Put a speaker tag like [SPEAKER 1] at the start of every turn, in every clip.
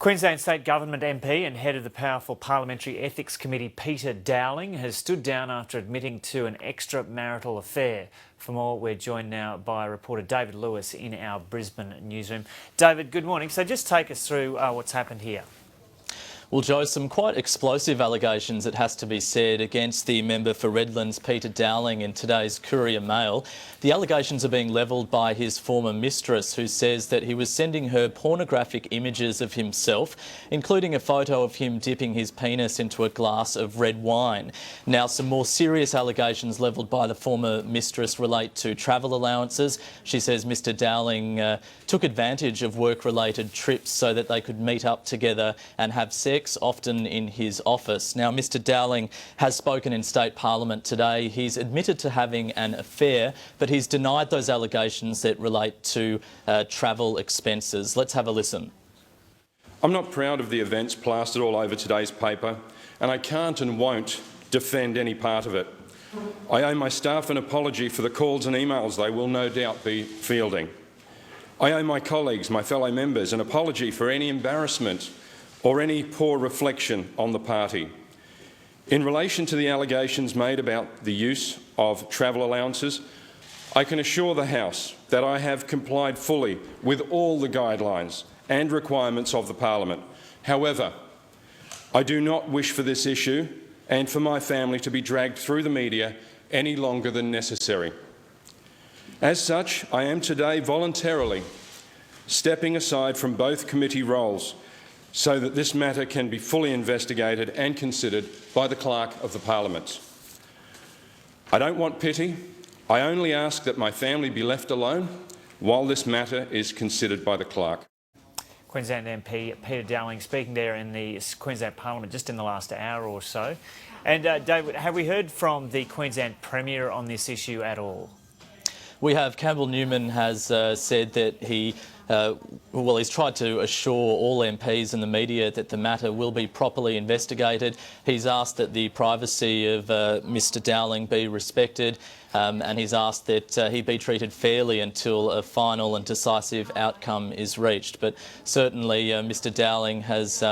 [SPEAKER 1] Queensland State Government MP and head of the powerful Parliamentary Ethics Committee, Peter Dowling, has stood down after admitting to an extramarital affair. For more, we're joined now by reporter David Lewis in our Brisbane newsroom. David, good morning. So just take us through what's happened here.
[SPEAKER 2] Well, Joe, some quite explosive allegations, it has to be said, against the member for Redlands, Peter Dowling, in today's Courier Mail. The allegations are being levelled by his former mistress, who says that he was sending her pornographic images of himself, including a photo of him dipping his penis into a glass of red wine. Now, some more serious allegations levelled by the former mistress relate to travel allowances. She says Mr Dowling took advantage of work-related trips so that they could meet up together and have sex, often in his office. Now, Mr Dowling has spoken in State Parliament today. He's admitted to having an affair, but he's denied those allegations that relate to travel expenses. Let's have a listen.
[SPEAKER 3] I'm not proud of the events plastered all over today's paper, and I can't and won't defend any part of it. I owe my staff an apology for the calls and emails they will no doubt be fielding. I owe my colleagues, my fellow members, an apology for any embarrassment or any poor reflection on the party. In relation to the allegations made about the use of travel allowances, I can assure the House that I have complied fully with all the guidelines and requirements of the Parliament. However, I do not wish for this issue and for my family to be dragged through the media any longer than necessary. As such, I am today voluntarily stepping aside from both committee roles so that this matter can be fully investigated and considered by the Clerk of the Parliament. I don't want pity. I only ask that my family be left alone while this matter is considered by the Clerk.
[SPEAKER 1] Queensland MP Peter Dowling speaking there in the Queensland Parliament just in the last hour or so. And David, have we heard from the Queensland Premier on this issue at all?
[SPEAKER 2] We have. Campbell Newman has said that he's tried to assure all MPs and the media that the matter will be properly investigated. He's asked that the privacy of Mr Dowling be respected, and he's asked that he be treated fairly until a final and decisive outcome is reached. But certainly Mr Dowling has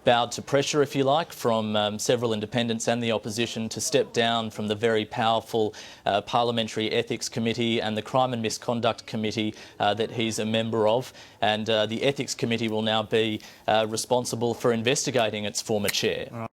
[SPEAKER 2] bowed to pressure, if you like, from several independents and the opposition to step down from the very powerful Parliamentary Ethics Committee and the Crime and Misconduct Committee that he's a member of. And the Ethics Committee will now be responsible for investigating its former chair.